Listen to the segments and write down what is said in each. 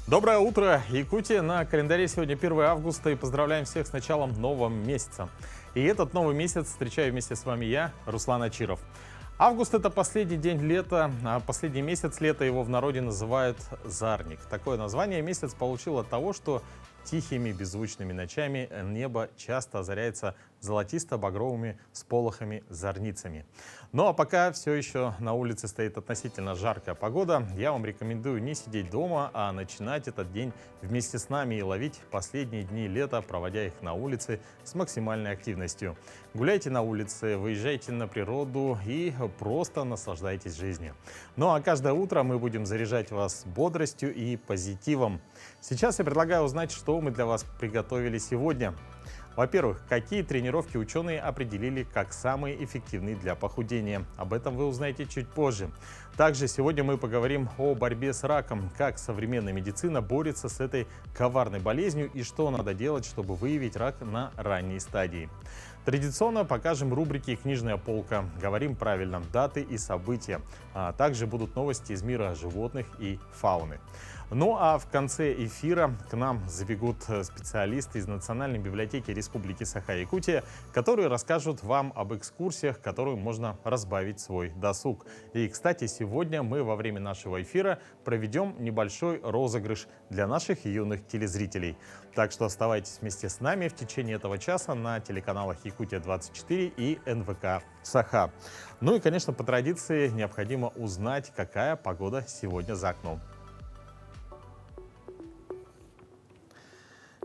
Доброе утро, Якутия! На календаре сегодня 1 августа и поздравляем всех с началом нового месяца. И этот новый месяц встречаю вместе с вами я, Руслан Ачиров. Август — это последний день лета, а последний месяц лета его в народе называют зарник. Такое название месяц получил от того, что тихими беззвучными ночами небо часто озаряется золотисто-багровыми сполохами-зорницами. Ну а пока все еще на улице стоит относительно жаркая погода, я вам рекомендую не сидеть дома, а начинать этот день вместе с нами и ловить последние дни лета, проводя их на улице с максимальной активностью. Гуляйте на улице, выезжайте на природу и просто наслаждайтесь жизнью. Ну а каждое утро мы будем заряжать вас бодростью и позитивом. Сейчас я предлагаю узнать, что мы для вас приготовили сегодня. Во-первых, какие тренировки ученые определили как самые эффективные для похудения. Об этом вы узнаете чуть позже. Также сегодня мы поговорим о борьбе с раком, как современная медицина борется с этой коварной болезнью и что надо делать, чтобы выявить рак на ранней стадии. Традиционно покажем рубрики «Книжная полка», говорим правильно, даты и события, а также будут новости из мира животных и фауны. Ну а в конце эфира к нам забегут специалисты из Национальной библиотеки Республики Саха-Якутия, которые расскажут вам об экскурсиях, которым можно разбавить свой досуг. И, кстати, сегодня мы во время нашего эфира проведем небольшой розыгрыш для наших юных телезрителей. Так что оставайтесь вместе с нами в течение этого часа на телеканалах Якутия-24 и НВК Саха. Ну и, конечно, по традиции необходимо узнать, какая погода сегодня за окном.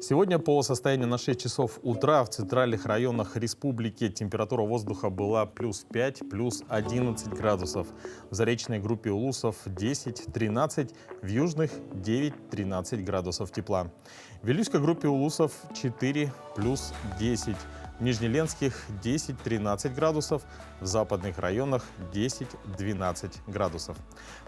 Сегодня по состоянию на 6 часов утра в центральных районах республики температура воздуха была плюс 5, плюс 11 градусов. В заречной группе Улусов 10-13, в южных 9-13 градусов тепла. В Вилюйской группе Улусов 4, плюс 10. В Нижнеленских 10-13 градусов, в западных районах 10-12 градусов.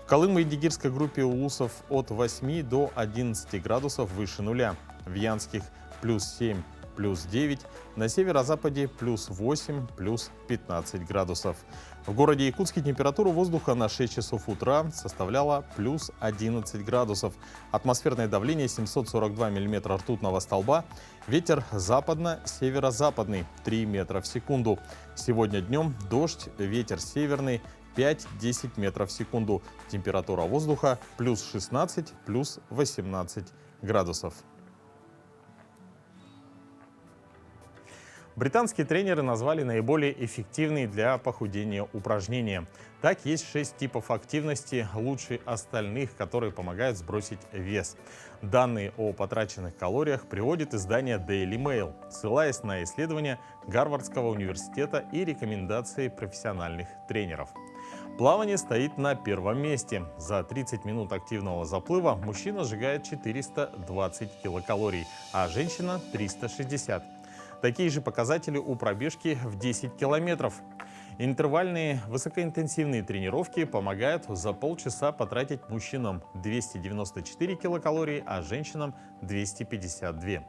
В Колымо-Идигирской группе Улусов от 8 до 11 градусов выше нуля. В Янских плюс 7, плюс 9, на северо-западе плюс 8, плюс 15 градусов. В городе Якутске температура воздуха на 6 часов утра составляла плюс 11 градусов. Атмосферное давление 742 миллиметра ртутного столба. Ветер западно-северо-западный 3 метра в секунду. Сегодня днем дождь, ветер северный 5-10 метров в секунду. Температура воздуха плюс 16, плюс 18 градусов. Британские тренеры назвали наиболее эффективные для похудения упражнения. Так, есть 6 типов активности, лучше остальных, которые помогают сбросить вес. Данные о потраченных калориях приводит издание Daily Mail, ссылаясь на исследования Гарвардского университета и рекомендации профессиональных тренеров. Плавание стоит на первом месте. За 30 минут активного заплыва мужчина сжигает 420 килокалорий, а женщина 360. Такие же показатели у пробежки в 10 километров. Интервальные высокоинтенсивные тренировки помогают за полчаса потратить мужчинам 294 килокалории, а женщинам 252.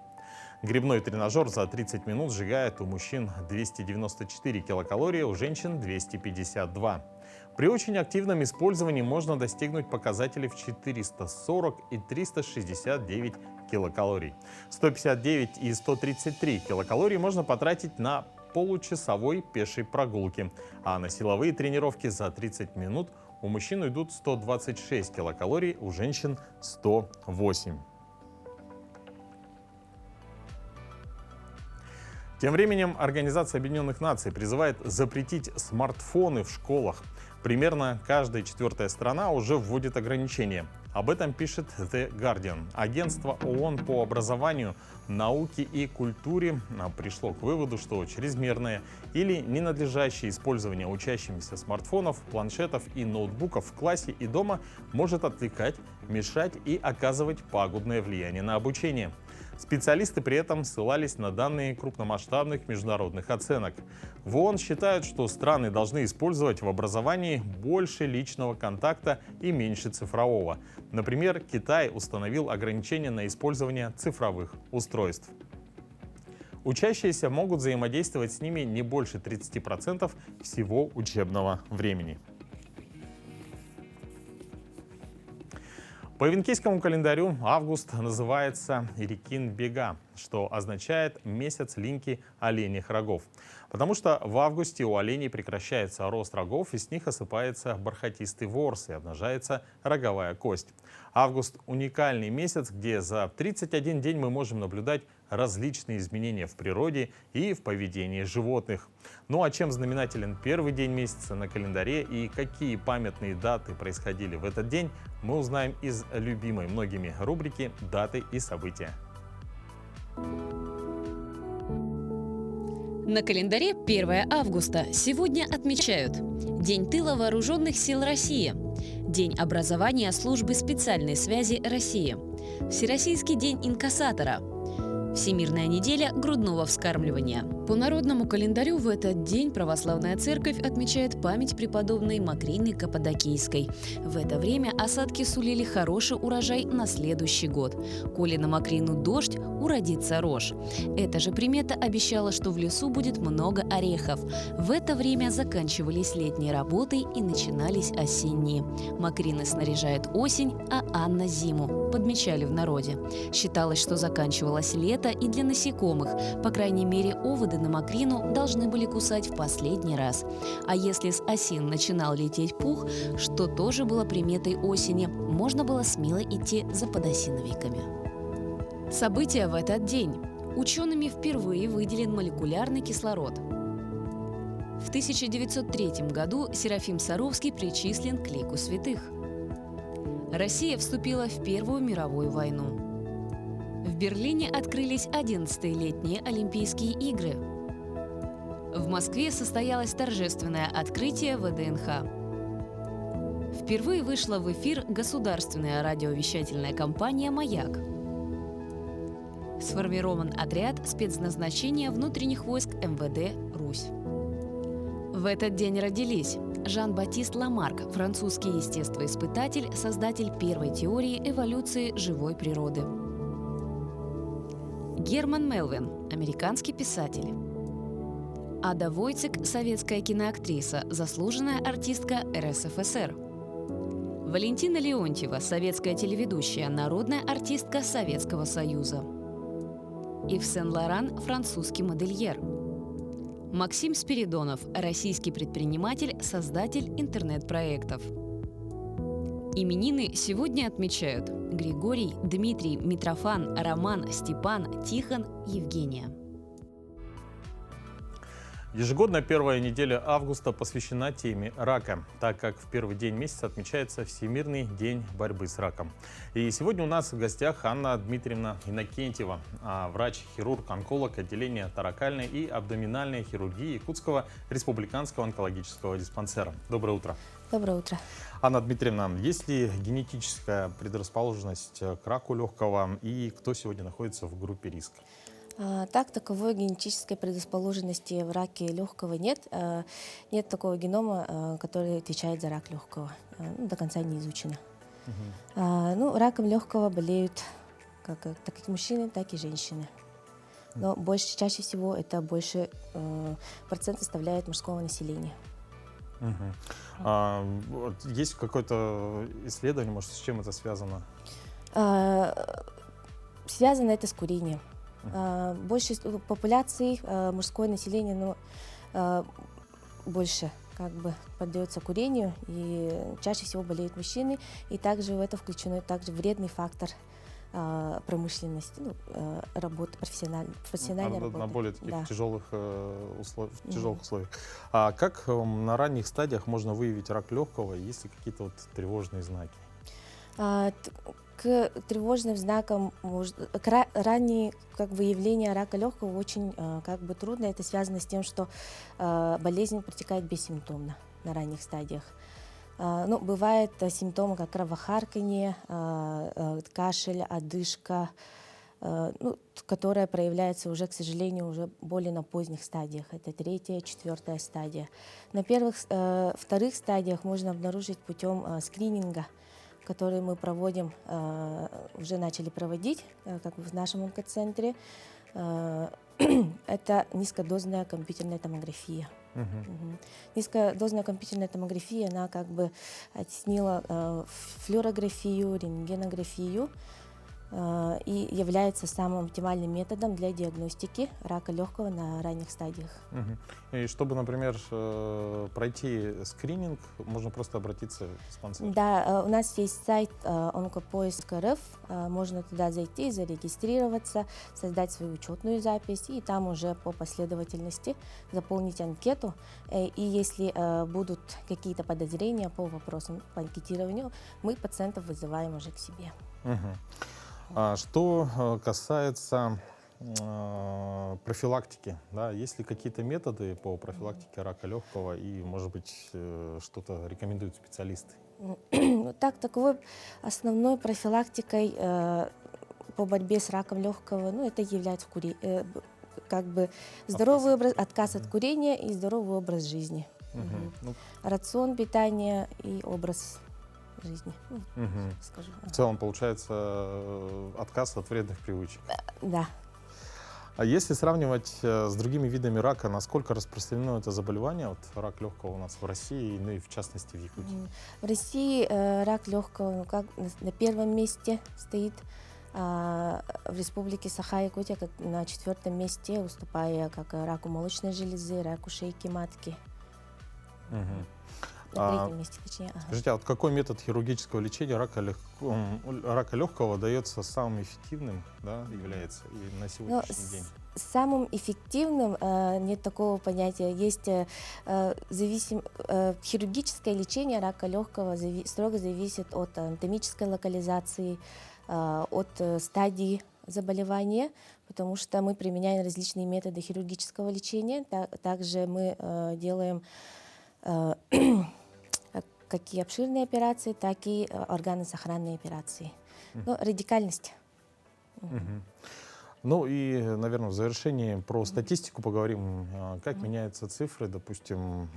Гребной тренажер за 30 минут сжигает у мужчин 294 килокалории, у женщин 252. При очень активном использовании можно достигнуть показателей в 440 и 369 килокалорий. 159 и 133 килокалорий можно потратить на получасовой пешей прогулки, а на силовые тренировки за 30 минут у мужчин идут 126 килокалорий, у женщин 108. Тем временем Организация Объединенных Наций призывает запретить смартфоны в школах. Примерно каждая 4-я страна уже вводит ограничения. Об этом пишет The Guardian. Агентство ООН по образованию, науке и культуре пришло к выводу, что чрезмерное или ненадлежащее использование учащимися смартфонов, планшетов и ноутбуков в классе и дома может отвлекать, мешать и оказывать пагубное влияние на обучение. Специалисты при этом ссылались на данные крупномасштабных международных оценок. В ООН считают, что страны должны использовать в образовании больше личного контакта и меньше цифрового. Например, Китай установил ограничения на использование цифровых устройств. Учащиеся могут взаимодействовать с ними не больше 30% всего учебного времени. По венкийскому календарю август называется Ирикин Бега, что означает месяц линьки оленьих рогов. Потому что в августе у оленей прекращается рост рогов, и с них осыпается бархатистый ворс и обнажается роговая кость. Август – уникальный месяц, где за 31 день мы можем наблюдать различные изменения в природе и в поведении животных. Ну а чем знаменателен первый день месяца на календаре и какие памятные даты происходили в этот день, мы узнаем из любимой многими рубрики «Даты и события». На календаре 1 августа сегодня отмечают День тыла вооруженных сил России, День образования службы специальной связи России, Всероссийский день инкассатора, Всемирная неделя грудного вскармливания. По народному календарю в этот день православная церковь отмечает память преподобной Макрины Каппадокийской. В это время осадки сулили хороший урожай на следующий год. Коли на Макрину дождь, уродится рожь. Эта же примета обещала, что в лесу будет много орехов. В это время заканчивались летние работы и начинались осенние. Макрина снаряжает осень, а Анна – зиму, подмечали в народе. Считалось, что заканчивалось лето и для насекомых. По крайней мере, оводы на Макрину должны были кусать в последний раз. А если с осин начинал лететь пух, что тоже было приметой осени, можно было смело идти за подосиновиками. События в этот день. Учеными впервые выделен молекулярный кислород. В 1903 году Серафим Саровский причислен к лику святых. Россия вступила в Первую мировую войну. В Берлине открылись 11-е летние Олимпийские игры. В Москве состоялось торжественное открытие ВДНХ. Впервые вышла в эфир государственная радиовещательная компания «Маяк». Сформирован отряд спецназначения внутренних войск МВД «Русь». В этот день родились Жан-Батист Ламарк, французский естествоиспытатель, создатель первой теории эволюции живой природы. Герман Мелвин, американский писатель. Ада Войцек, советская киноактриса, заслуженная артистка РСФСР. Валентина Леонтьева, советская телеведущая, народная артистка Советского Союза. Ив Сен-Лоран, французский модельер. Максим Спиридонов, российский предприниматель, создатель интернет-проектов. Именины сегодня отмечают Григорий, Дмитрий, Митрофан, Роман, Степан, Тихон, Евгения. Ежегодно первая неделя августа посвящена теме рака, так как в первый день месяца отмечается Всемирный день борьбы с раком. И сегодня у нас в гостях Анна Дмитриевна Иннокентьева, врач-хирург, онколог отделения торакальной и абдоминальной хирургии Якутского республиканского онкологического диспансера. Доброе утро. Доброе утро. Анна Дмитриевна, есть ли генетическая предрасположенность к раку легкого и кто сегодня находится в группе риска? Так, таковой генетической предрасположенности в раке легкого нет. Нет такого генома, который отвечает за рак легкого. До конца не изучено. Раком легкого болеют как мужчины, так и женщины. Но чаще всего это больше процент составляет мужского населения. Есть какое-то исследование, может, с чем это связано? Связано это с курением. Больше популяции мужское население, больше поддается курению, и чаще всего болеют мужчины, и также в это включено также вредный фактор промышленности, работы, профессиональной работы. На более таких тяжелых условиях. А как на ранних стадиях можно выявить рак легкого, есть ли какие-то тревожные знаки? К тревожным знакам, раннее выявление рака легкого очень трудно. Это связано с тем, что болезнь протекает бессимптомно на ранних стадиях. Бывают симптомы, как кровохарканье, кашель, одышка, которая проявляется уже, к сожалению, уже более на поздних стадиях. Это 3-я, 4-я стадия. На вторых стадиях можно обнаружить путем скрининга, который мы проводим, уже начали проводить, как в нашем онкоцентре. Это низкодозная компьютерная томография. Мгм. Низкодозная компьютерная томография, она как бы оттеснила флюорографию, рентгенографию и является самым оптимальным методом для диагностики рака легкого на ранних стадиях. Мгм. И чтобы, например, пройти скрининг, можно просто обратиться в диспансер. Да, у нас есть сайт онкопоиск.рф, можно туда зайти, зарегистрироваться, создать свою учетную запись и там уже по последовательности заполнить анкету. И если будут какие-то подозрения по вопросам по анкетированию, мы пациентов вызываем уже к себе. Мгм. Что касается профилактики, да, есть ли какие-то методы по профилактике рака легкого и, может быть, что-то рекомендуют специалисты? Ну, таковой основной профилактикой по борьбе с раком легкого, ну, это является как бы здоровый отказ от курения и здоровый образ жизни. Мгм. Ну, Рацион питания и образ жизни, мгм. скажу. В целом, получается, отказ от вредных привычек. Да. А если сравнивать с другими видами рака, насколько распространено это заболевание, вот рак легкого у нас в России, ну и в частности в Якутии? В России рак легкого на первом месте стоит, в республике Саха-Якутия как на 4-м месте, уступая как раку молочной железы, раку шейки матки. Мгм. На А, 3-м месте, точнее. Ага. Скажите, а вот какой метод хирургического лечения рака легкого дается самым эффективным, да, является и на Ну, сегодняшний день? самым эффективным нет такого понятия. Есть хирургическое лечение рака легкого строго зависит от анатомической локализации, от стадии заболевания, потому что мы применяем различные методы хирургического лечения. Также мы делаем как и обширные операции, так и органосохранные операции. Но радикальность. Мгм. Ну и, наверное, в завершении про статистику поговорим. Как меняются цифры, допустим,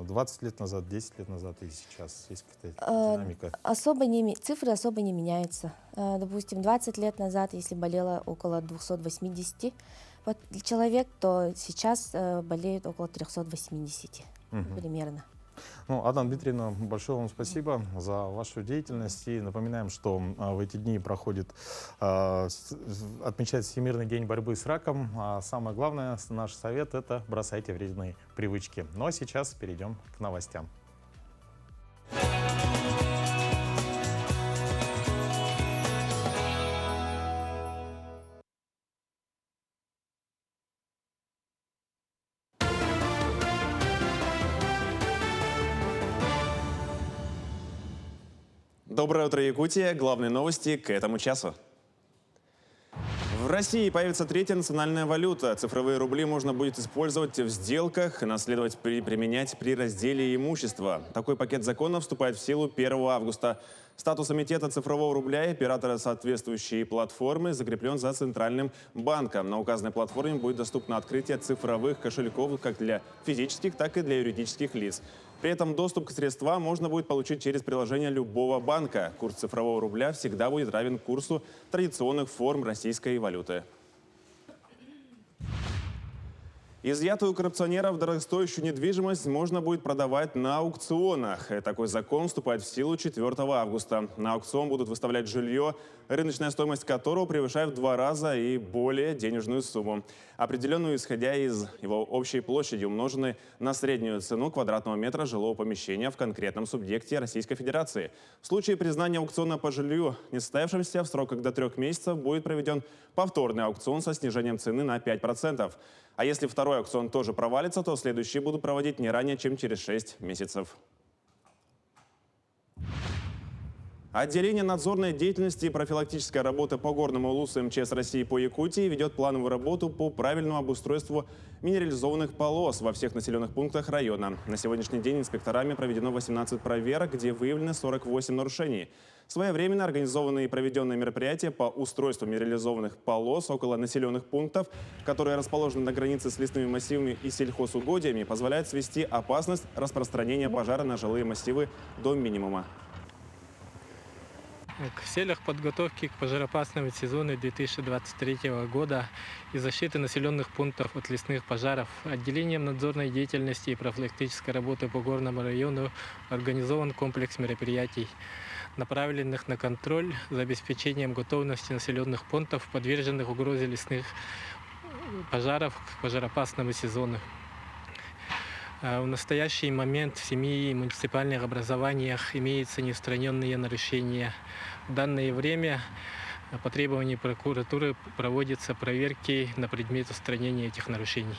20 лет назад, 10 лет назад и сейчас? Есть какая-то динамика? Цифры особо не меняются. Допустим, 20 лет назад, если болело около 280 человек, то сейчас болеют около 380 примерно. Ну, Анна Дмитриевна, большое вам спасибо за вашу деятельность. И напоминаем, что в эти дни отмечается Всемирный день борьбы с раком. А самое главное, наш совет — это бросайте вредные привычки. Ну а сейчас перейдем к новостям. Доброе утро, Якутия. Главные новости к этому часу. В России появится третья национальная валюта. Цифровые рубли можно будет использовать в сделках и наследовать применять при разделе имущества. Такой пакет законов вступает в силу 1 августа. Статус эмитента цифрового рубля и оператора соответствующей платформы закреплен за Центральным банком. На указанной платформе будет доступно открытие цифровых кошельков как для физических, так и для юридических лиц. При этом доступ к средствам можно будет получить через приложение любого банка. Курс цифрового рубля всегда будет равен курсу традиционных форм российской валюты. Изъятую у коррупционеров дорогостоящую недвижимость можно будет продавать на аукционах. Такой закон вступает в силу 4 августа. На аукцион будут выставлять жилье, рыночная стоимость которого превышает в 2 раза и более денежную сумму, определенную исходя из его общей площади, умноженной на среднюю цену квадратного метра жилого помещения в конкретном субъекте Российской Федерации. В случае признания аукциона по жилью несостоявшимся в сроках до 3 месяцев будет проведен повторный аукцион со снижением цены на 5%. А если второй аукцион тоже провалится, то следующие будут проводить не ранее, чем через 6 месяцев. Отделение надзорной деятельности и профилактической работы по горному улусу МЧС России по Якутии ведет плановую работу по правильному обустройству минерализованных полос во всех населенных пунктах района. На сегодняшний день инспекторами проведено 18 проверок, где выявлено 48 нарушений. Своевременно организованные и проведенные мероприятия по устройству минерализованных полос около населенных пунктов, которые расположены на границе с лесными массивами и сельхозугодиями, позволяют свести опасность распространения пожара на жилые массивы до минимума. В целях подготовки к пожароопасному сезону 2023 года и защиты населенных пунктов от лесных пожаров отделением надзорной деятельности и профилактической работы по горному району организован комплекс мероприятий, направленных на контроль за обеспечением готовности населенных пунктов, подверженных угрозе лесных пожаров к пожароопасному сезону. В настоящий момент в 7 муниципальных образованиях имеются неустраненные нарушения. В данное время по требованию прокуратуры проводятся проверки на предмет устранения этих нарушений.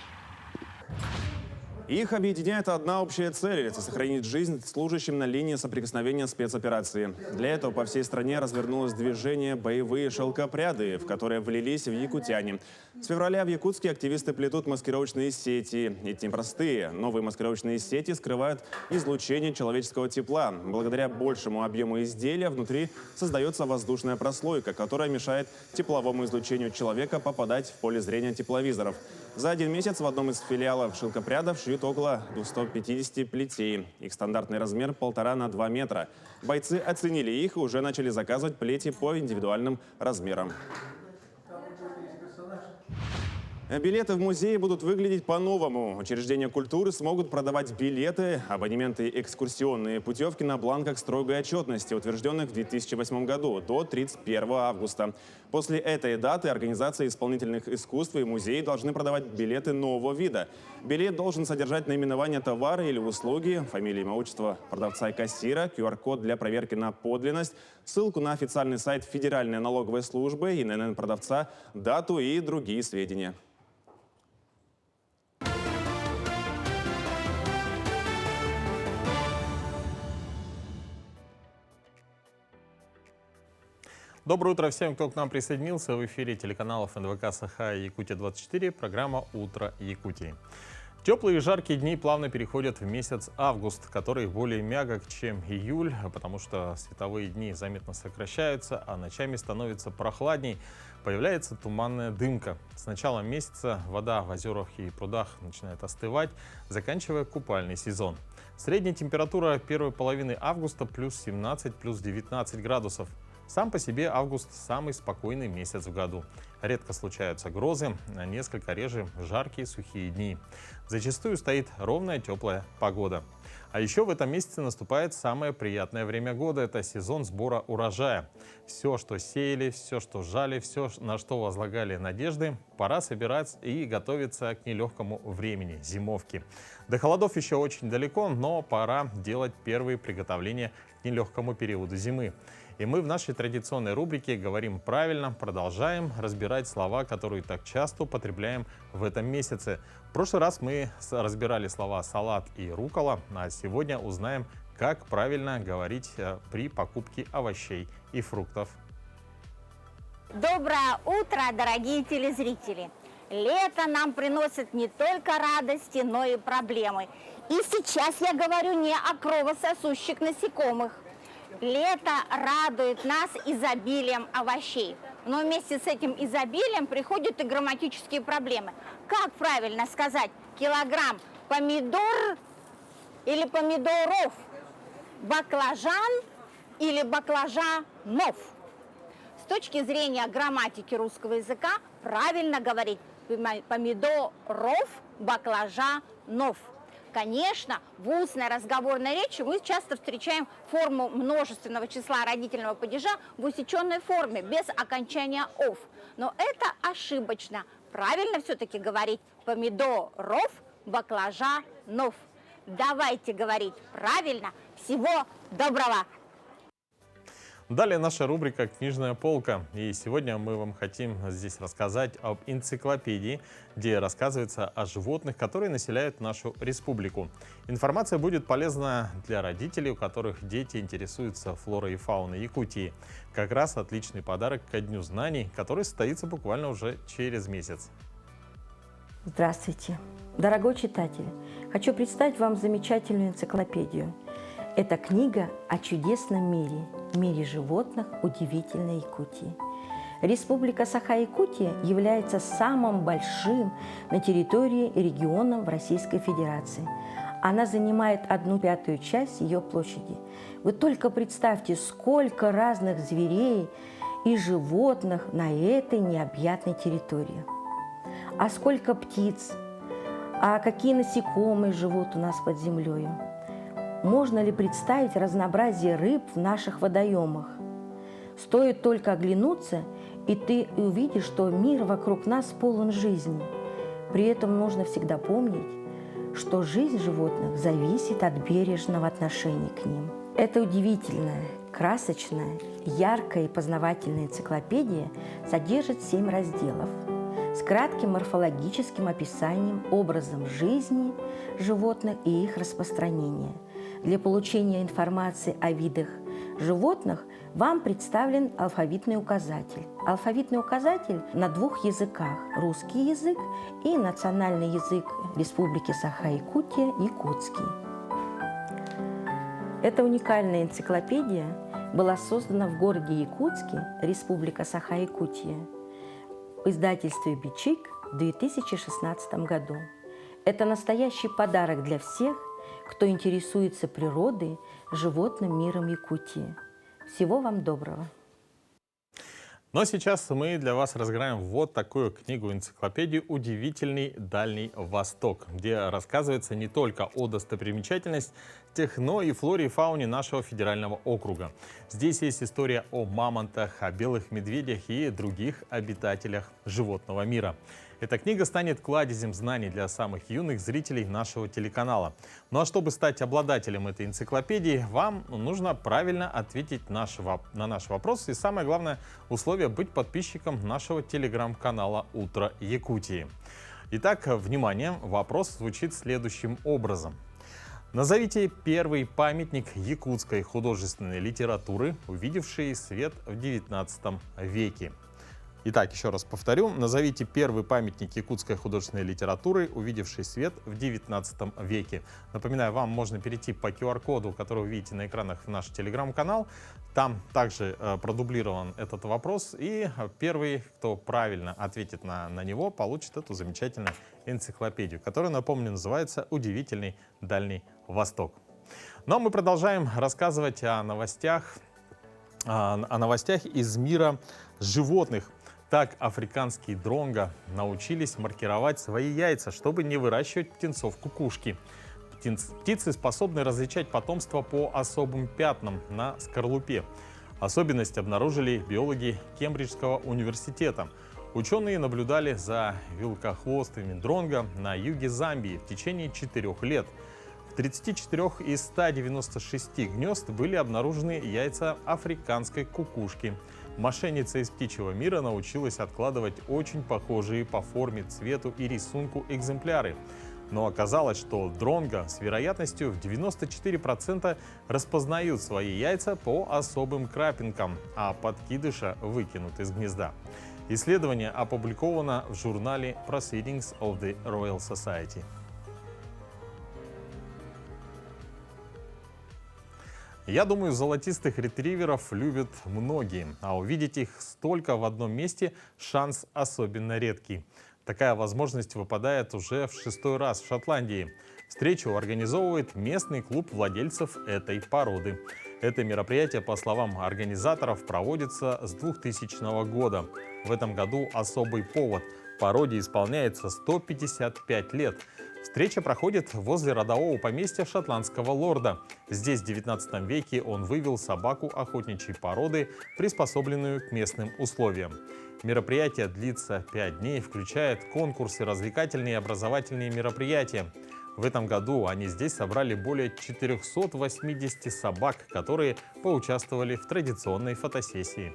Их объединяет одна общая цель – это сохранить жизнь служащим на линии соприкосновения спецоперации. Для этого по всей стране развернулось движение «Боевые шелкопряды», в которое влились в якутяне. С февраля в Якутске активисты плетут маскировочные сети. Эти непростые. Новые маскировочные сети скрывают излучение человеческого тепла. Благодаря большему объему изделия внутри создается воздушная прослойка, которая мешает тепловому излучению человека попадать в поле зрения тепловизоров. За один месяц в одном из филиалов шелкопрядов шьют около 250 плетей. Их стандартный размер 1,5 на 2 метра. Бойцы оценили их и уже начали заказывать плети по индивидуальным размерам. Билеты в музее будут выглядеть по-новому. Учреждения культуры смогут продавать билеты, абонементы и экскурсионные путевки на бланках строгой отчетности, утвержденных в 2008 году, до 31 августа. После этой даты организации исполнительных искусств и музеи должны продавать билеты нового вида. Билет должен содержать наименование товара или услуги, фамилия, имя, отчество продавца и кассира, QR-код для проверки на подлинность, ссылку на официальный сайт Федеральной налоговой службы, ИНН продавца, дату и другие сведения. Доброе утро всем, кто к нам присоединился. В эфире телеканалов НВК Саха и Якутия-24, программа «Утро Якутии». Теплые и жаркие дни плавно переходят в месяц август, который более мягок, чем июль, потому что световые дни заметно сокращаются, а ночами становится прохладней. Появляется туманная дымка. С начала месяца вода в озерах и прудах начинает остывать, заканчивая купальный сезон. Средняя температура первой половины августа плюс 17, плюс 19 градусов. Сам по себе август – самый спокойный месяц в году. Редко случаются грозы, а несколько реже жаркие сухие дни. Зачастую стоит ровная теплая погода. А еще в этом месяце наступает самое приятное время года – это сезон сбора урожая. Все, что сеяли, все, что жали, все, на что возлагали надежды, пора собирать и готовиться к нелегкому времени – зимовки. До холодов еще очень далеко, но пора делать первые приготовления к нелегкому периоду зимы. И мы в нашей традиционной рубрике «Говорим правильно» продолжаем разбирать слова, которые так часто употребляем в этом месяце. В прошлый раз мы разбирали слова «салат» и «руккола», а сегодня узнаем, как правильно говорить при покупке овощей и фруктов. Доброе утро, дорогие телезрители! Лето нам приносит не только радости, но и проблемы. И сейчас я говорю не о кровососущих насекомых. Лето радует нас изобилием овощей, но вместе с этим изобилием приходят и грамматические проблемы. Как правильно сказать килограмм помидор или помидоров, баклажан или баклажанов? С точки зрения грамматики русского языка правильно говорить помидоров, баклажанов. Конечно, в устной разговорной речи мы часто встречаем форму множественного числа родительного падежа в усеченной форме, без окончания «ов». Но это ошибочно. Правильно все-таки говорить помидоров, баклажанов. Давайте говорить правильно. Всего доброго! Далее наша рубрика «Книжная полка». И сегодня мы вам хотим здесь рассказать об энциклопедии, где рассказывается о животных, которые населяют нашу республику. Информация будет полезна для родителей, у которых дети интересуются флорой и фауной Якутии. Как раз отличный подарок ко Дню знаний, который состоится буквально уже через месяц. Здравствуйте, дорогой читатель! Хочу представить вам замечательную энциклопедию. Это книга о чудесном мире животных удивительной Якутии. Республика Саха-Якутия является самым большим на территории регионом в Российской Федерации. Она занимает 1/5 часть ее площади. Вы только представьте, сколько разных зверей и животных на этой необъятной территории. А сколько птиц, а какие насекомые живут у нас под землей. Можно ли представить разнообразие рыб в наших водоемах? Стоит только оглянуться, и ты увидишь, что мир вокруг нас полон жизни. При этом нужно всегда помнить, что жизнь животных зависит от бережного отношения к ним. Эта удивительная, красочная, яркая и познавательная энциклопедия содержит 7 разделов с кратким морфологическим описанием образом жизни животных и их распространения. Для получения информации о видах животных вам представлен алфавитный указатель. Алфавитный указатель на 2 языках – русский язык и национальный язык Республики Саха-Якутия – якутский. Эта уникальная энциклопедия была создана в городе Якутске, Республика Саха-Якутия, в издательстве «Бичик» в 2016 году. Это настоящий подарок для всех, кто интересуется природой, животным миром Якутии. Всего вам доброго! Но сейчас мы для вас разыграем вот такую книгу-энциклопедию «Удивительный Дальний Восток», где рассказывается не только о достопримечательностях, но и флоре и фауне нашего федерального округа. Здесь есть история о мамонтах, о белых медведях и других обитателях животного мира. Эта книга станет кладезем знаний для самых юных зрителей нашего телеканала. Ну а чтобы стать обладателем этой энциклопедии, вам нужно правильно ответить на наш вопрос. И самое главное условие — быть подписчиком нашего телеграм-канала «Утро Якутии». Итак, внимание, вопрос звучит следующим образом. Назовите первый памятник якутской художественной литературы, увидевший свет в XIX веке. Итак, еще раз повторю. Назовите первый памятник якутской художественной литературы, увидевший свет в XIX веке. Напоминаю, вам можно перейти по QR-коду, который вы видите на экранах, в наш телеграм-канал. Там также продублирован этот вопрос. И первый, кто правильно ответит на него, получит эту замечательную энциклопедию, которая, напомню, называется «Удивительный Дальний Восток». Но мы продолжаем рассказывать о новостях из мира животных. Так африканские дронго научились маркировать свои яйца, чтобы не выращивать птенцов кукушки. Птицы способны различать потомство по особым пятнам на скорлупе. Особенность обнаружили биологи Кембриджского университета. Ученые наблюдали за вилкохвостыми дронго на юге Замбии в течение 4 лет. В 34 из 196 гнезд были обнаружены яйца африканской кукушки. Мошенница из птичьего мира научилась откладывать очень похожие по форме, цвету и рисунку экземпляры. Но оказалось, что дронго с вероятностью в 94% распознают свои яйца по особым крапинкам, а подкидыша выкинут из гнезда. Исследование опубликовано в журнале Proceedings of the Royal Society. Я думаю, золотистых ретриверов любят многие, а увидеть их столько в одном месте – шанс особенно редкий. Такая возможность выпадает уже в 6-й раз в Шотландии. Встречу организовывает местный клуб владельцев этой породы. Это мероприятие, по словам организаторов, проводится с 2000 года. В этом году особый повод – породе исполняется 155 лет. Встреча проходит возле родового поместья шотландского лорда. Здесь в 19 веке он вывел собаку охотничьей породы, приспособленную к местным условиям. Мероприятие длится 5 дней, включает конкурсы, развлекательные и образовательные мероприятия. В этом году они здесь собрали более 480 собак, которые поучаствовали в традиционной фотосессии.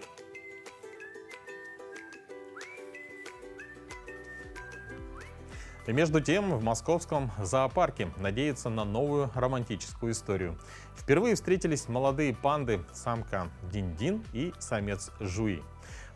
И между тем в московском зоопарке надеются на новую романтическую историю. Впервые встретились молодые панды, самка Дин-Дин и самец Жуи.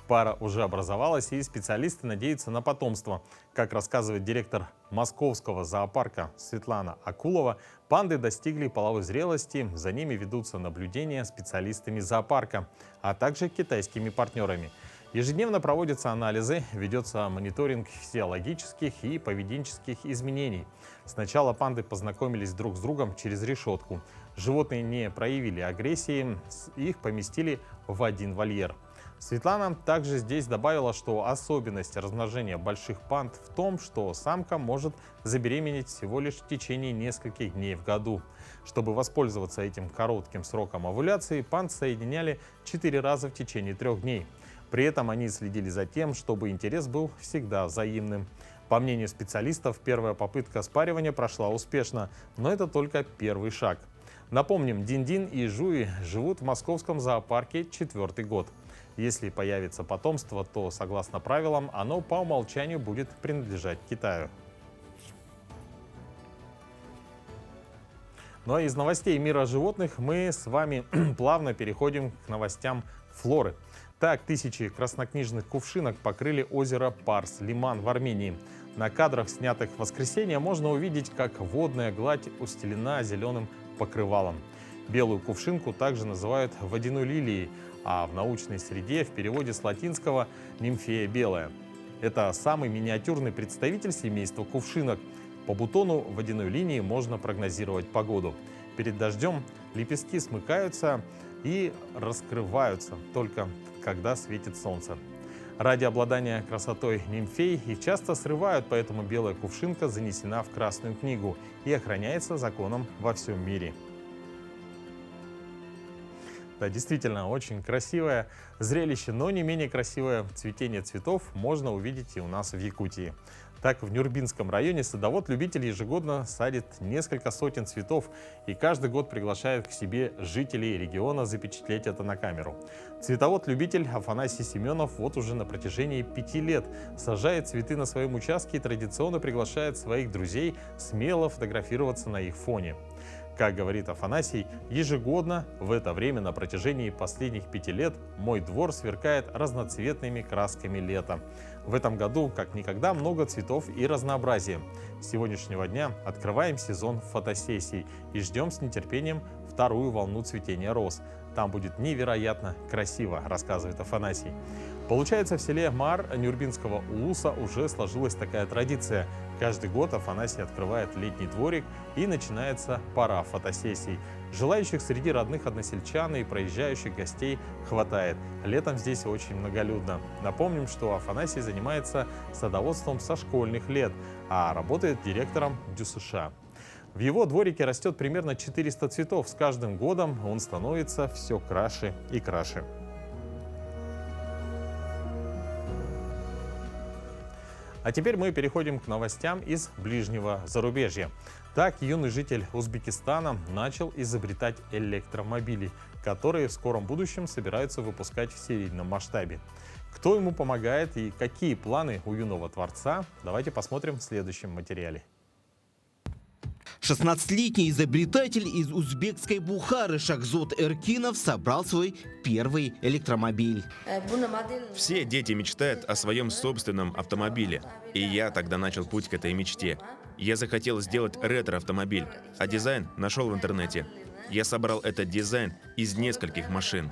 Пара уже образовалась, и специалисты надеются на потомство. Как рассказывает директор московского зоопарка Светлана Акулова, панды достигли половой зрелости, за ними ведутся наблюдения специалистами зоопарка, а также китайскими партнерами. Ежедневно проводятся анализы, ведется мониторинг физиологических и поведенческих изменений. Сначала панды познакомились друг с другом через решетку. Животные не проявили агрессии, их поместили в один вольер. Светлана также здесь добавила, что особенность размножения больших панд в том, что самка может забеременеть всего лишь в течение нескольких дней в году. Чтобы воспользоваться этим коротким сроком овуляции, панд соединяли 4 раза в течение 3 дней. При этом они следили за тем, чтобы интерес был всегда взаимным. По мнению специалистов, первая попытка спаривания прошла успешно, но это только первый шаг. Напомним, Дин-Дин и Жуи живут в московском зоопарке 4-й год. Если появится потомство, то, согласно правилам, оно по умолчанию будет принадлежать Китаю. Ну а из новостей мира животных мы с вами плавно переходим к новостям флоры. Так, тысячи краснокнижных кувшинок покрыли озеро Парс-Лиман в Армении. На кадрах, снятых в воскресенье, можно увидеть, как водная гладь устелена зеленым покрывалом. Белую кувшинку также называют водяной лилией, а в научной среде в переводе с латинского «нимфея белая». Это самый миниатюрный представитель семейства кувшинок. По бутону водяной линии можно прогнозировать погоду. Перед дождем лепестки смыкаются и раскрываются только когда светит солнце. Ради обладания красотой нимфей их часто срывают, поэтому белая кувшинка занесена в Красную книгу и охраняется законом во всем мире. Да, действительно, очень красивое зрелище, но не менее красивое цветение цветов можно увидеть и у нас в Якутии. Так, в Нюрбинском районе садовод-любитель ежегодно садит несколько сотен цветов и каждый год приглашает к себе жителей региона запечатлеть это на камеру. Цветовод-любитель Афанасий Семенов вот уже на протяжении 5 лет сажает цветы на своем участке и традиционно приглашает своих друзей смело фотографироваться на их фоне. Как говорит Афанасий, ежегодно в это время на протяжении последних 5 лет мой двор сверкает разноцветными красками лета. В этом году, как никогда, много цветов и разнообразия. С сегодняшнего дня открываем сезон фотосессий и ждем с нетерпением вторую волну цветения роз. Там будет невероятно красиво, рассказывает Афанасий. Получается, в селе Мар Нюрбинского улуса уже сложилась такая традиция. Каждый год Афанасий открывает летний дворик и начинается пора фотосессий. Желающих среди родных односельчан и проезжающих гостей хватает. Летом здесь очень многолюдно. Напомним, что Афанасий занимается садоводством со школьных лет, а работает директором ДЮСШ. В его дворике растет примерно 400 цветов. С каждым годом он становится все краше и краше. А теперь мы переходим к новостям из ближнего зарубежья. Так, юный житель Узбекистана начал изобретать электромобили, которые в скором будущем собираются выпускать в серийном масштабе. Кто ему помогает и какие планы у юного творца, давайте посмотрим в следующем материале. 16-летний изобретатель из узбекской Бухары Шахзод Эркинов собрал свой первый электромобиль. Все дети мечтают о своем собственном автомобиле. И я тогда начал путь к этой мечте. Я захотел сделать ретро-автомобиль, а дизайн нашел в интернете. Я собрал этот дизайн из нескольких машин.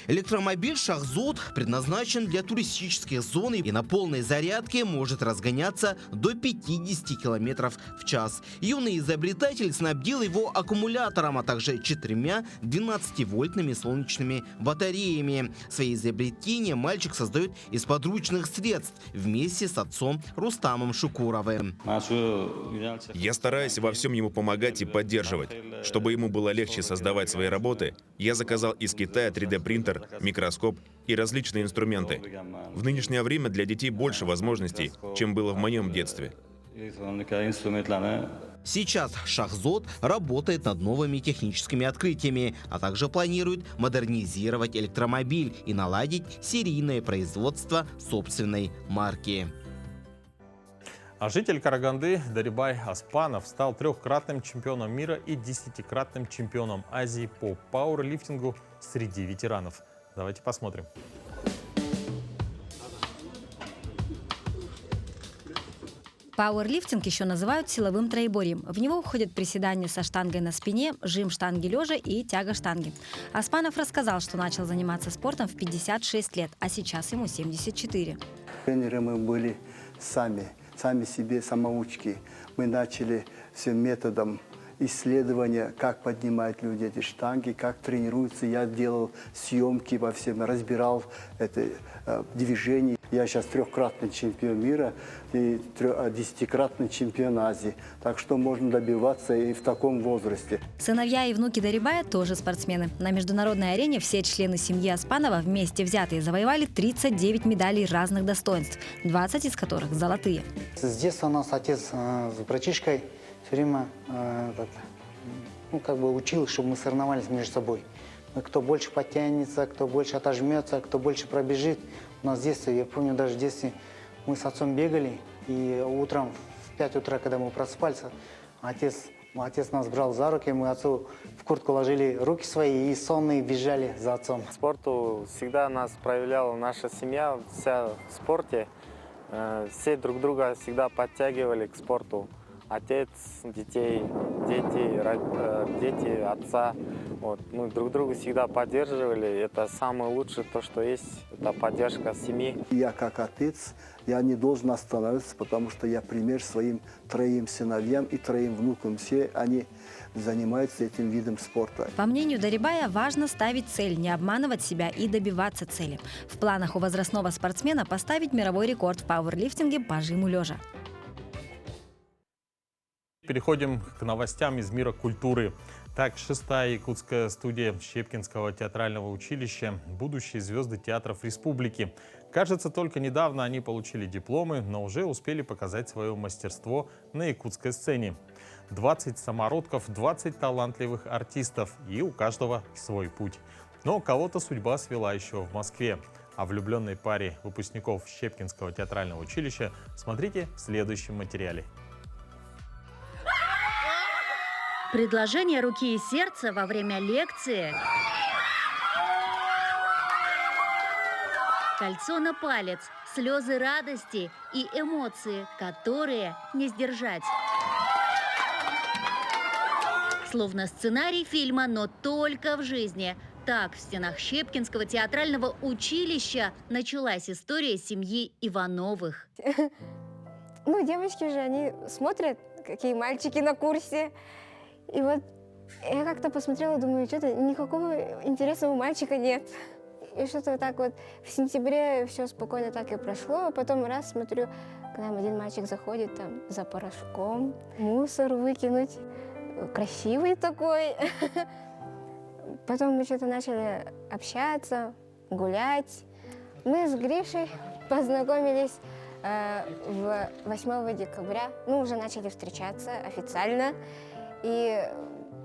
Электромобиль Шахзод предназначен для туристических зон и на полной зарядке может разгоняться до 50 км в час. Юный изобретатель снабдил его аккумулятором, а также 4 12-вольтными солнечными батареями. Свои изобретения мальчик создает из подручных средств вместе с отцом Рустамом Шукуровым. Я стараюсь во всем ему помогать и поддерживать. Чтобы ему было легче создавать свои работы, я заказал из Китая 3D-принтер, микроскоп и различные инструменты. В нынешнее время для детей больше возможностей, чем было в моем детстве. Сейчас Шахзод работает над новыми техническими открытиями, а также планирует модернизировать электромобиль и наладить серийное производство собственной марки. А житель Караганды Дарибай Аспанов стал 3-кратным чемпионом мира и 10-кратным чемпионом Азии по пауэрлифтингу среди ветеранов. Давайте посмотрим. Пауэрлифтинг еще называют силовым троеборьем. В него входят приседания со штангой на спине, жим штанги лежа и тяга штанги. Аспанов рассказал, что начал заниматься спортом в 56 лет, а сейчас ему 74. Тренеры мы были сами себе самоучки. Мы начали всем методом исследования, как поднимают люди эти штанги, как тренируются. Я делал съемки во всем, разбирал это движение. Я сейчас 3-кратный чемпион мира и 10-кратный чемпион Азии. Так что можно добиваться и в таком возрасте. Сыновья и внуки Дарибая тоже спортсмены. На международной арене все члены семьи Аспанова вместе взятые завоевали 39 медалей разных достоинств, 20 из которых золотые. С детства нас отец с братишкой все время учил, чтобы мы соревновались между собой. Кто больше подтянется, кто больше отожмется, кто больше пробежит. У нас в детстве, я помню, даже в детстве мы с отцом бегали, и утром в 5 утра, когда мы просыпались, отец нас брал за руки, мы отцу в куртку ложили руки свои и сонные бежали за отцом. Спорту всегда нас проявляла наша семья, вся в спорте. Все друг друга всегда подтягивали к спорту. Отец, детей, дети, отца. Вот. Мы друг друга всегда поддерживали. Это самое лучшее, то, что есть, это поддержка семьи. Я как отец, я не должен останавливаться, потому что я пример своим 3 сыновьям и 3 внукам. Все они занимаются этим видом спорта. По мнению Дарибая, важно ставить цель, не обманывать себя и добиваться цели. В планах у возрастного спортсмена поставить мировой рекорд в пауэрлифтинге по жиму лежа. Переходим к новостям из мира культуры. Так, 6-я якутская студия Щепкинского театрального училища – будущие звезды театров республики. Кажется, только недавно они получили дипломы, но уже успели показать свое мастерство на якутской сцене. 20 самородков, 20 талантливых артистов, и у каждого свой путь. Но кого-то судьба свела еще в Москве. О влюбленной паре выпускников Щепкинского театрального училища смотрите в следующем материале. Предложение руки и сердца во время лекции. Кольцо на палец, слезы радости и эмоции, которые не сдержать. Словно сценарий фильма, но только в жизни. Так в стенах Щепкинского театрального училища началась история семьи Ивановых. Девочки же, они смотрят, какие мальчики на курсе. И вот я как-то посмотрела, думаю, что-то никакого интересного мальчика нет. И что-то так вот в сентябре все спокойно так и прошло. А потом раз смотрю, к нам один мальчик заходит там за порошком, мусор выкинуть. Красивый такой. Потом мы что-то начали общаться, гулять. Мы с Гришей познакомились 8 декабря. Уже начали встречаться официально. И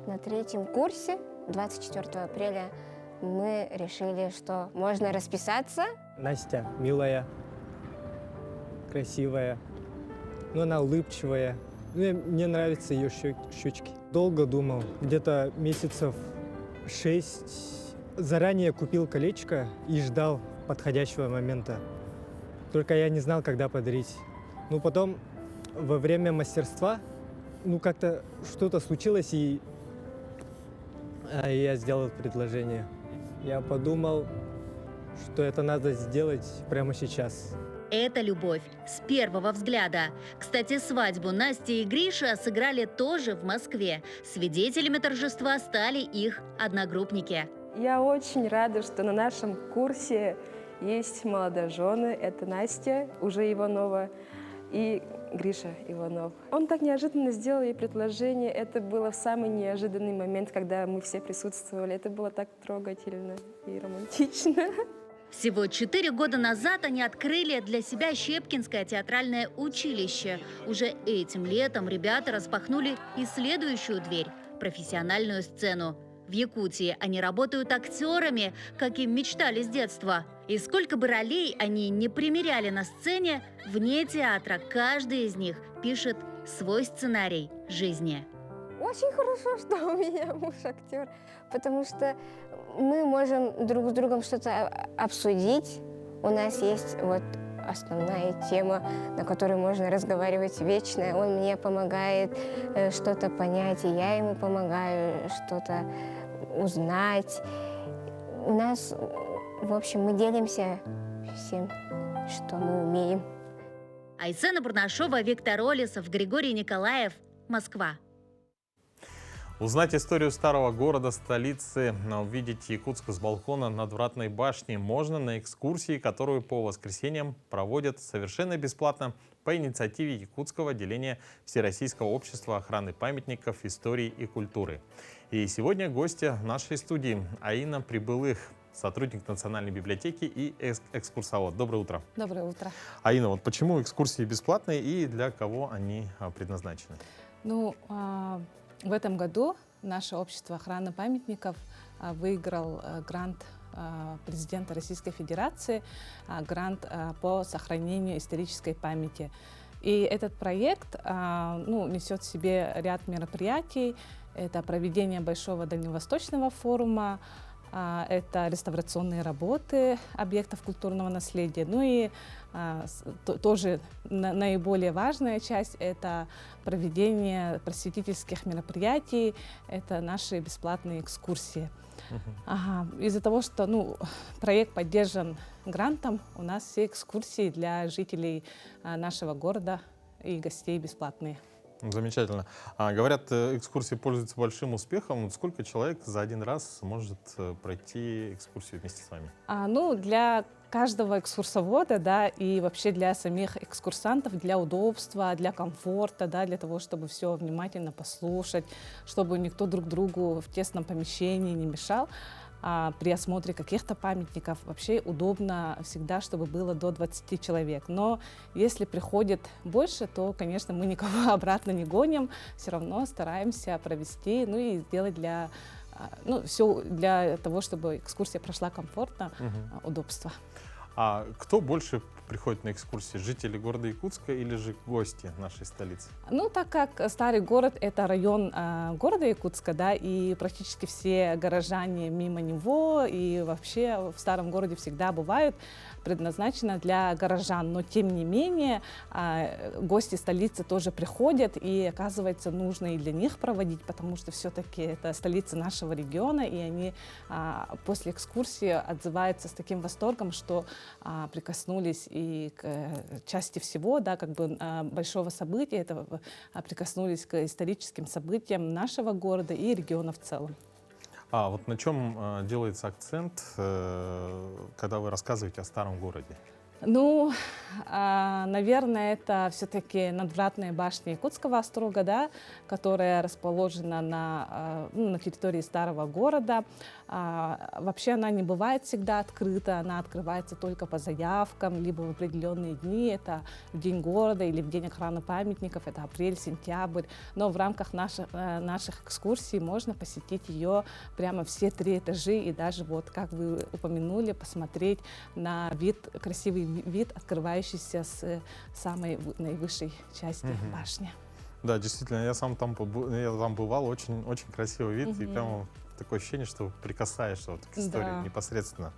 на 3-м курсе, 24 апреля, мы решили, что можно расписаться. Настя милая, красивая, но она улыбчивая. Мне нравятся ее щечки. Долго думал, где-то месяцев 6. Заранее купил колечко и ждал подходящего момента. Только я не знал, когда подарить. Потом, во время мастерства, как-то что-то случилось, и я сделал предложение. Я подумал, что это надо сделать прямо сейчас. Это любовь с первого взгляда. Кстати, свадьбу Насти и Гриша сыграли тоже в Москве. Свидетелями торжества стали их одногруппники. Я очень рада, что на нашем курсе есть молодожены. Это Настя, уже Иванова, и Гриша Иванов. Он так неожиданно сделал ей предложение. Это было в самый неожиданный момент, когда мы все присутствовали. Это было так трогательно и романтично. Всего 4 года назад они открыли для себя Щепкинское театральное училище. Уже этим летом ребята распахнули и следующую дверь – профессиональную сцену. В Якутии они работают актерами, как им мечтали с детства. И сколько бы ролей они не примеряли на сцене, вне театра каждый из них пишет свой сценарий жизни. Очень хорошо, что у меня муж актер, потому что мы можем друг с другом что-то обсудить. У нас есть основная тема, на которой можно разговаривать вечно. Он мне помогает что-то понять, и я ему помогаю что-то узнать. У нас, в общем, мы делимся всем, что мы умеем. Айсена Бурнашова, Виктор Олесов, Григорий Николаев, Москва. Узнать историю старого города, столицы, увидеть Якутск с балкона надвратной башни можно на экскурсии, которую по воскресеньям проводят совершенно бесплатно по инициативе Якутского отделения Всероссийского общества охраны памятников, истории и культуры. И сегодня гостья нашей студии Аина Прибылых, сотрудник Национальной библиотеки и экскурсовод. Доброе утро. Доброе утро. Аина, вот почему экскурсии бесплатные и для кого они предназначены? Ну, в этом году наше общество охраны памятников выиграл грант президента Российской Федерации, грант по сохранению исторической памяти. И этот проект несет в себе ряд мероприятий. Это проведение Большого Дальневосточного форума, это реставрационные работы объектов культурного наследия. Ну и тоже наиболее важная часть – это проведение просветительских мероприятий, это наши бесплатные экскурсии. Из-за того, что проект поддержан грантом, у нас все экскурсии для жителей нашего города и гостей бесплатные. Замечательно. Говорят, экскурсии пользуются большим успехом. Сколько человек за один раз может пройти экскурсию вместе с вами? Для каждого экскурсовода, да, и вообще для самих экскурсантов, для удобства, для комфорта, да, для того, чтобы все внимательно послушать, чтобы никто друг другу в тесном помещении не мешал. При осмотре каких-то памятников вообще удобно всегда, чтобы было до 20 человек. Но если приходит больше, то, конечно, мы никого обратно не гоним, все равно стараемся провести, и сделать все для того, чтобы экскурсия прошла комфортно, удобство. А кто больше приходит на экскурсии? Жители города Якутска или же гости нашей столицы? Так как старый город – это район города Якутска, да, и практически все горожане мимо него, и вообще в старом городе всегда бывают, предназначено для горожан. Но тем не менее гости столицы тоже приходят, и оказывается, нужно и для них проводить, потому что все-таки это столица нашего региона, и они после экскурсии отзываются с таким восторгом, что прикоснулись и к части всего, да, большого события, это прикоснулись к историческим событиям нашего города и региона в целом. Вот на чем делается акцент, когда вы рассказываете о старом городе? Наверное, это все-таки надвратная башня Якутского острога, да, которая расположена на территории старого города. Вообще она не бывает всегда открыта, она открывается только по заявкам, либо в определенные дни, это в День города или в День охраны памятников, это апрель-сентябрь. Но в рамках наших экскурсий можно посетить ее прямо все 3 этажа и даже, как вы упомянули, посмотреть на красивый вид, открывающийся с самой наивысшей части башни. Да, действительно, я там бывал, очень, очень красивый вид, и прямо такое ощущение, что прикасаешься к истории непосредственно.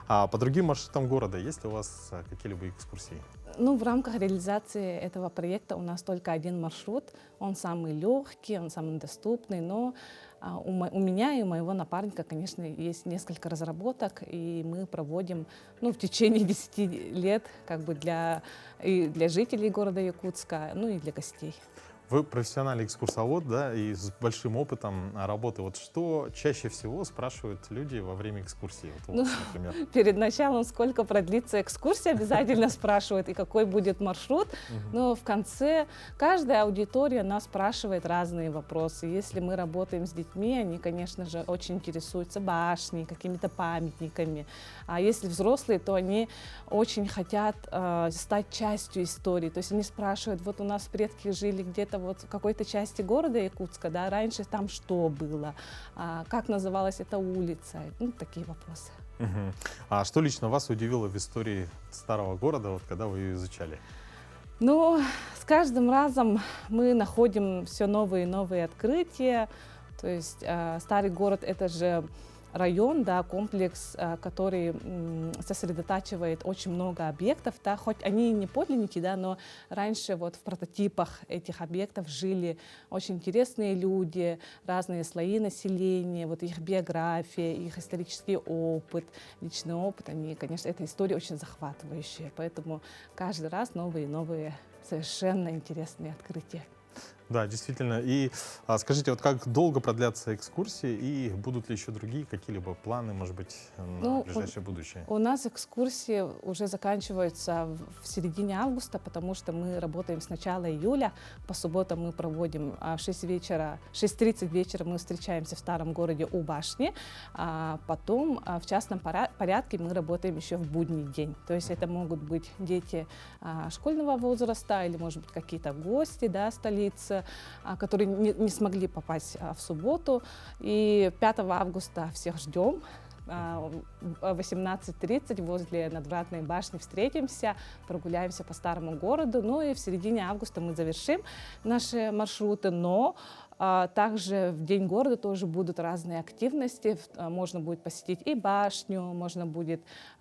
По другим маршрутам города есть у вас какие-либо экскурсии? В рамках реализации этого проекта у нас только один маршрут. Он самый легкий, он самый доступный, но у меня и у моего напарника, конечно, есть несколько разработок, и мы проводим в течение 10 лет для жителей города Якутска, и для гостей. Вы профессиональный экскурсовод, да, и с большим опытом работы. Что чаще всего спрашивают люди во время экскурсии? Например. Перед началом, сколько продлится экскурсия, обязательно спрашивают, и какой будет маршрут. Но в конце каждая аудитория нас спрашивает разные вопросы. Если мы работаем с детьми, они, конечно же, очень интересуются башней, какими-то памятниками. А если взрослые, то они очень хотят стать частью истории. То есть они спрашивают, у нас предки жили где-то в какой-то части города Якутска, да, раньше там что было, как называлась эта улица, такие вопросы. А что лично вас удивило в истории старого города, когда вы ее изучали? С каждым разом мы находим все новые и новые открытия. То есть старый город — это же район, да, комплекс, который сосредотачивает очень много объектов, да, хоть они и не подлинники, да, но раньше вот в прототипах этих объектов жили очень интересные люди, разные слои населения, вот их биография, их исторический опыт, личный опыт, они, конечно, эта история очень захватывающая, поэтому каждый раз новые и новые совершенно интересные открытия. Да, действительно. И скажите, вот как долго продлятся экскурсии и будут ли еще другие какие-либо планы, может быть, на ближайшее будущее? У нас экскурсии уже заканчиваются в середине августа, потому что мы работаем с начала июля. По субботам мы проводим в 6:30 вечера мы встречаемся в старом городе у башни. А потом в частном порядке мы работаем еще в будний день. То есть это могут быть дети школьного возраста или, может быть, какие-то гости, да, столицы, которые не смогли попасть в субботу. И 5 августа всех ждем. В 18:30 возле надвратной башни встретимся, прогуляемся по старому городу. Ну и в середине августа мы завершим наши маршруты, но также в День города тоже будут разные активности. Можно будет посетить и башню,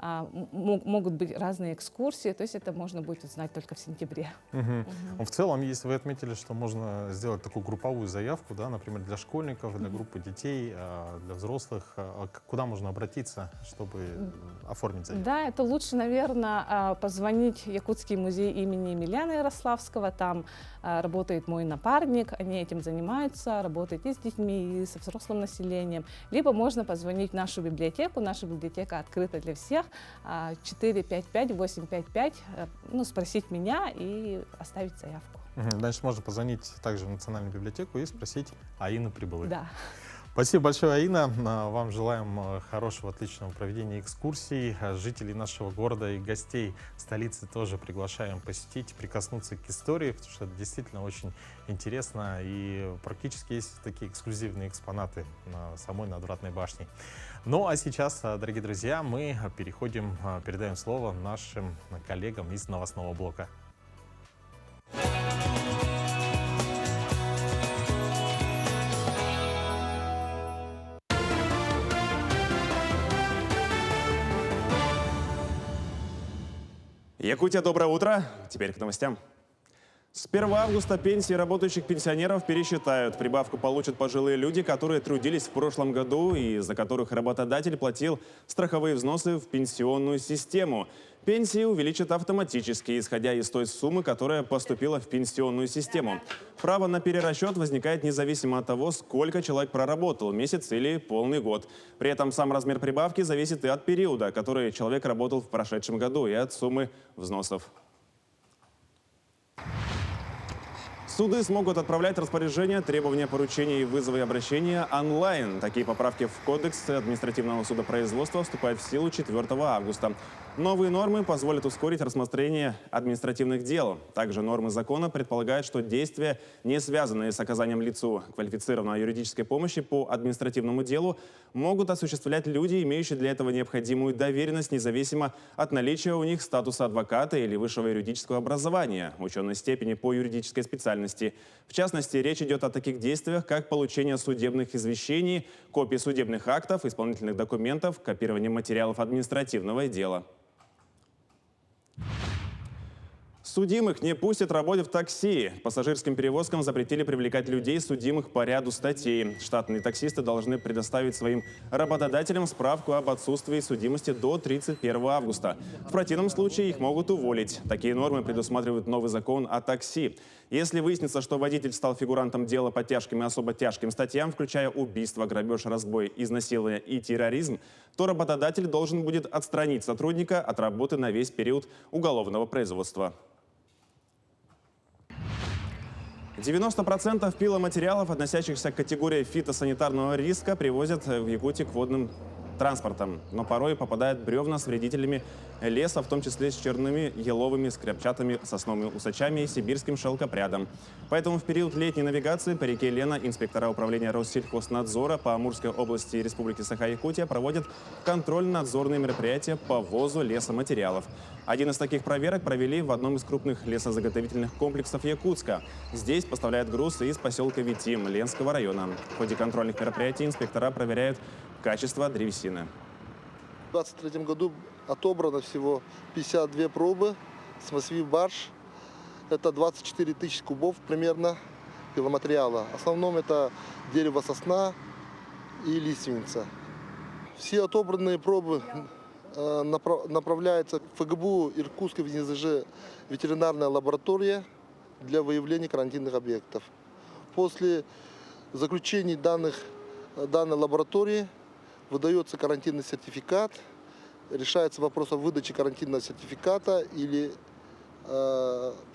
могут быть разные экскурсии. То есть это можно будет узнать только в сентябре. В целом, если вы отметили, что можно сделать такую групповую заявку, да, например, для школьников, для группы детей, для взрослых, куда можно обратиться, чтобы оформить заявку? Да, это лучше, наверное, позвонить в Якутский музей имени Емельяна Ярославского. Там работает мой напарник, они этим занимаются, работает и с детьми, и со взрослым населением. Либо можно позвонить в нашу библиотеку. Наша библиотека открыта для всех. 455-855, спросить меня и оставить заявку. Значит, можно позвонить также в Национальную библиотеку и спросить Аину Прибылы. Да. Спасибо большое, Аина. Вам желаем хорошего, отличного проведения экскурсий. Жителей нашего города и гостей столицы тоже приглашаем посетить, прикоснуться к истории, потому что это действительно очень интересно. И практически есть такие эксклюзивные экспонаты на самой надвратной башне. Ну а сейчас, дорогие друзья, мы передаем слово нашим коллегам из новостного блока. Якутия, доброе утро. Теперь к новостям. С 1 августа пенсии работающих пенсионеров пересчитают. Прибавку получат пожилые люди, которые трудились в прошлом году и за которых работодатель платил страховые взносы в пенсионную систему. Пенсии увеличат автоматически, исходя из той суммы, которая поступила в пенсионную систему. Право на перерасчет возникает независимо от того, сколько человек проработал, месяц или полный год. При этом сам размер прибавки зависит и от периода, который человек работал в прошедшем году, и от суммы взносов. Суды смогут отправлять распоряжения, требования, поручения и вызовы и обращения онлайн. Такие поправки в Кодекс административного судопроизводства вступают в силу 4 августа. Новые нормы позволят ускорить рассмотрение административных дел. Также нормы закона предполагают, что действия, не связанные с оказанием лицу квалифицированной юридической помощи по административному делу, могут осуществлять люди, имеющие для этого необходимую доверенность, независимо от наличия у них статуса адвоката или высшего юридического образования, ученой степени по юридической специальности. В частности, речь идет о таких действиях, как получение судебных извещений, копии судебных актов, исполнительных документов, копирование материалов административного дела. Судимых не пустят работать в такси. Пассажирским перевозкам запретили привлекать людей, судимых по ряду статей. Штатные таксисты должны предоставить своим работодателям справку об отсутствии судимости до 31 августа. В противном случае их могут уволить. Такие нормы предусматривает новый закон о такси. Если выяснится, что водитель стал фигурантом дела по тяжким и особо тяжким статьям, включая убийство, грабеж, разбой, изнасилование и терроризм, то работодатель должен будет отстранить сотрудника от работы на весь период уголовного производства. 90% пиломатериалов, относящихся к категории фитосанитарного риска, привозят в Якутию к водным транспортом. Но порой попадают бревна с вредителями леса, в том числе с черными еловыми, скрепчатыми сосновыми усачами и сибирским шелкопрядом. Поэтому в период летней навигации по реке Лена инспектора управления Россельхознадзора по Амурской области и Республике Саха-Якутия проводят контрольно-надзорные мероприятия по ввозу лесоматериалов. Один из таких проверок провели в одном из крупных лесозаготовительных комплексов Якутска. Здесь поставляют груз из поселка Витим Ленского района. В ходе контрольных мероприятий инспектора проверяют качество древесины. В 2023 году отобрано всего 52 пробы с массив барж. Это 24 тысячи кубов примерно пиломатериала. В основном это дерево сосна и лиственница. Все отобранные пробы направляются в ФГБУ Иркутской в НЗЖ ветеринарная лаборатория для выявления карантинных объектов. После заключения данной лаборатории выдается карантинный сертификат, решается вопрос о выдаче карантинного сертификата или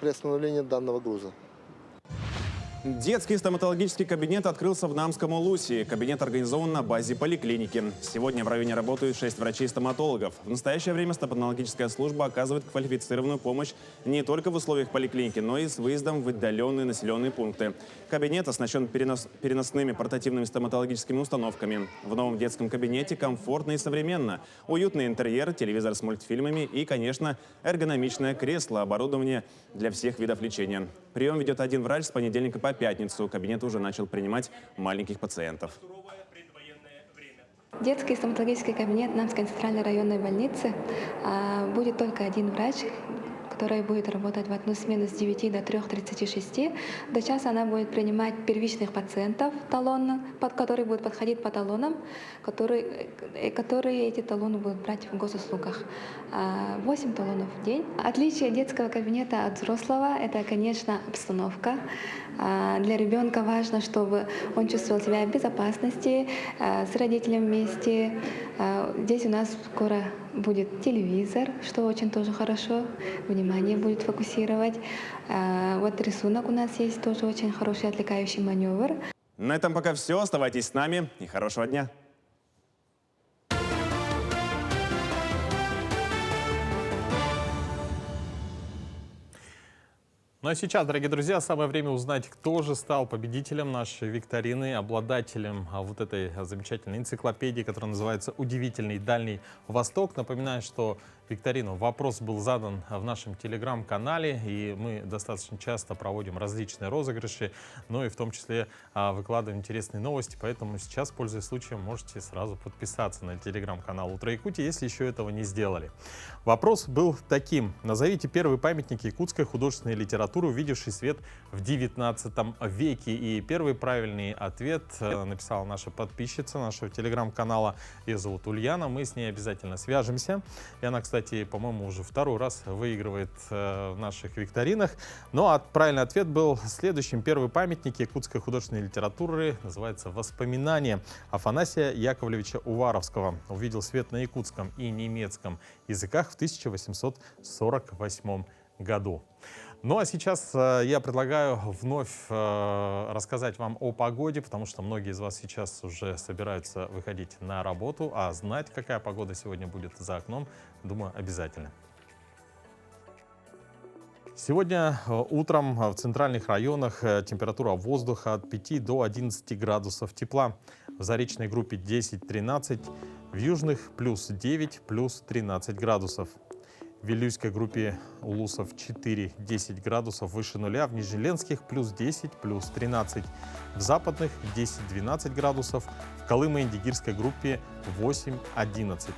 приостановлении данного груза. Детский стоматологический кабинет открылся в Намском Улусе. Кабинет организован на базе поликлиники. Сегодня в районе работают 6 врачей-стоматологов. В настоящее время стоматологическая служба оказывает квалифицированную помощь не только в условиях поликлиники, но и с выездом в отдаленные населенные пункты. Кабинет оснащен переносными портативными стоматологическими установками. В новом детском кабинете комфортно и современно. Уютный интерьер, телевизор с мультфильмами и, конечно, эргономичное кресло, оборудование для всех видов лечения. Прием ведет один врач с понедельника по пятницу. Кабинет уже начал принимать маленьких пациентов. Детский стоматологический кабинет Намской центральной районной больницы. Будет только один врач, который будет работать в одну смену с 9 до 3:36. До часа она будет принимать первичных пациентов, которые будут подходить по талонам, которые эти талоны будут брать в госуслугах. 8 талонов в день. Отличие детского кабинета от взрослого – это, конечно, обстановка. Для ребенка важно, чтобы он чувствовал себя в безопасности, с родителем вместе. Здесь у нас скоро будет телевизор, что очень тоже хорошо. Внимание будет фокусировать. Вот рисунок у нас есть, тоже очень хороший отвлекающий маневр. На этом пока все. Оставайтесь с нами и хорошего дня. Ну а сейчас, дорогие друзья, самое время узнать, кто же стал победителем нашей викторины, обладателем вот этой замечательной энциклопедии, которая называется «Удивительный Дальний Восток». Напоминаю, что викторину вопрос был задан в нашем телеграм-канале, и мы достаточно часто проводим различные розыгрыши, но и в том числе выкладываем интересные новости, поэтому сейчас, пользуясь случаем, можете сразу подписаться на телеграм-канал «Утро Якутии», если еще этого не сделали. Вопрос был таким: назовите первый памятник якутской художественной литературы, увидевший свет в 19 веке. И первый правильный ответ написала наша подписчица нашего телеграм-канала. Ее зовут Ульяна. Мы с ней обязательно свяжемся. И она, кстати, по-моему, уже второй раз выигрывает в наших викторинах. Ну а правильный ответ был следующим. Первый памятник якутской художественной литературы называется «Воспоминания» Афанасия Яковлевича Уваровского. Увидел свет на якутском и немецком языках в 1848 году. Ну а сейчас я предлагаю вновь рассказать вам о погоде, потому что многие из вас сейчас уже собираются выходить на работу, а знать, какая погода сегодня будет за окном, думаю, обязательно. Сегодня утром в центральных районах температура воздуха от 5 до 11 градусов тепла. В заречной группе 10-13, в южных плюс 9, плюс 13 градусов. В Вилюйской группе улусов 4-10 градусов выше нуля, в Нижнеленских плюс 10, плюс 13, в западных 10-12 градусов, в Колымо-Индигирской группе 8-11.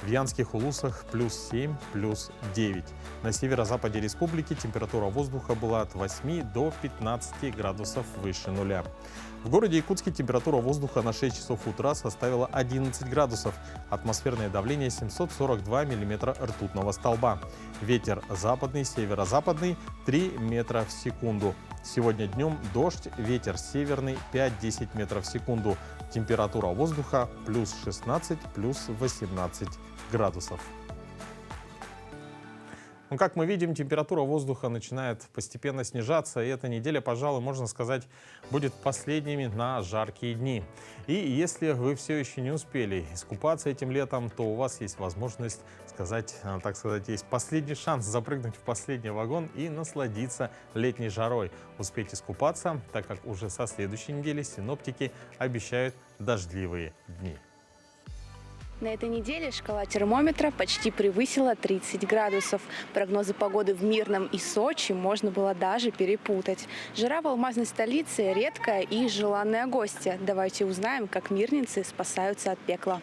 В Янских улусах плюс 7, плюс 9. На северо-западе республики температура воздуха была от 8 до 15 градусов выше нуля. В городе Якутске температура воздуха на 6 часов утра составила 11 градусов. Атмосферное давление 742 миллиметра ртутного столба. Ветер западный, северо-западный 3 метра в секунду. Сегодня днем дождь, ветер северный 5-10 метров в секунду. Температура воздуха плюс 16, плюс 18 градусов. Ну, как мы видим, температура воздуха начинает постепенно снижаться, и эта неделя, пожалуй, можно сказать, будет последними на жаркие дни. И если вы все еще не успели искупаться этим летом, то у вас есть возможность так сказать, есть последний шанс запрыгнуть в последний вагон и насладиться летней жарой. Успеть искупаться, так как уже со следующей недели синоптики обещают дождливые дни. На этой неделе шкала термометра почти превысила 30 градусов. Прогнозы погоды в Мирном и Сочи можно было даже перепутать. Жара в алмазной столице – редкая и желанная гостья. Давайте узнаем, как мирнинцы спасаются от пекла.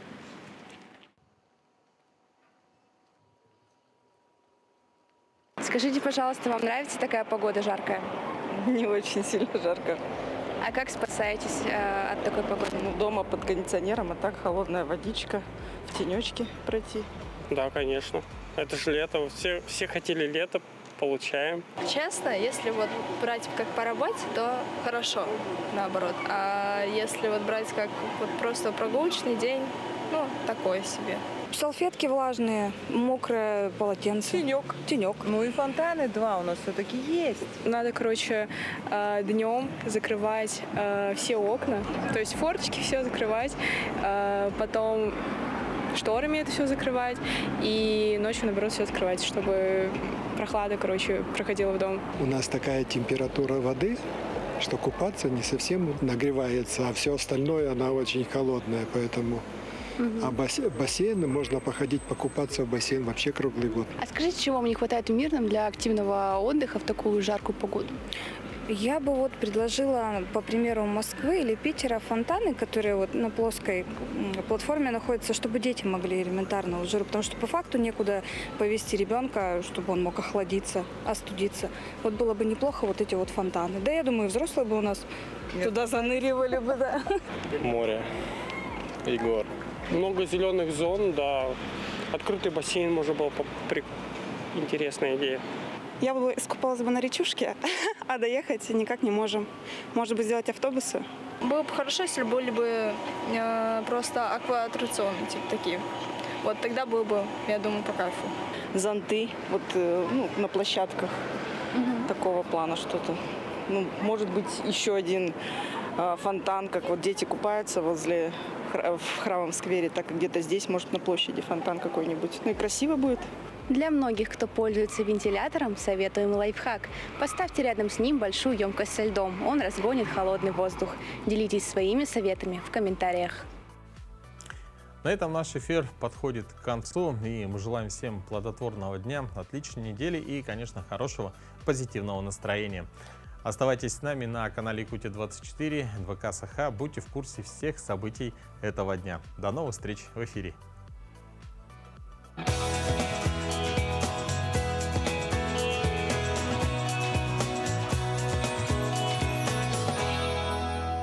Скажите, пожалуйста, вам нравится такая погода жаркая? Не очень сильно жарко. А как спасаетесь от такой погоды? Ну, дома под кондиционером, а так холодная водичка, в тенечке пройти. Да, конечно. Это же лето. Все хотели лето, получаем. Честно, если вот брать как по работе, то хорошо, наоборот. А если вот брать как вот просто прогулочный день, ну, такое себе. Салфетки влажные, мокрое полотенце. Тенек. Ну и фонтаны 2 у нас все-таки есть. Надо, короче, днем закрывать все окна, то есть форточки все закрывать, потом шторами это все закрывать и ночью, наоборот, все открывать, чтобы прохлада, короче, проходила в дом. У нас такая температура воды, что купаться не совсем нагревается, а все остальное она очень холодная, поэтому... А бассейн, можно походить, покупаться в бассейн вообще круглый год. А скажите, чего вам не хватает в Мирном для активного отдыха в такую жаркую погоду? Я бы вот предложила, по примеру Москвы или Питера, фонтаны, которые вот на плоской платформе находятся, чтобы дети могли элементарно жару, потому что по факту некуда повезти ребенка, чтобы он мог охладиться, остудиться. Вот было бы неплохо вот эти вот фонтаны. Да, я думаю, взрослые бы у нас туда заныривали бы, да. Море и гор. Много зеленых зон, да. Открытый бассейн можно было интересная идея. Я бы искупалась бы на речушке, а доехать никак не можем. Может быть, сделать автобусы? Было бы хорошо, если были бы просто аквааттракционы, типа такие. Вот тогда было бы, я думаю, по кайфу. Зонты, вот на площадках такого плана что-то. Ну, может быть, еще один фонтан, как вот дети купаются возле в храмовом сквере, так и где-то здесь, может, на площади фонтан какой-нибудь. Ну и красиво будет. Для многих, кто пользуется вентилятором, советуем лайфхак. Поставьте рядом с ним большую емкость со льдом. Он разгонит холодный воздух. Делитесь своими советами в комментариях. На этом наш эфир подходит к концу, и мы желаем всем плодотворного дня, отличной недели и, конечно, хорошего позитивного настроения. Оставайтесь с нами на канале Якутия-24, НВК Саха. Будьте в курсе всех событий этого дня. До новых встреч в эфире.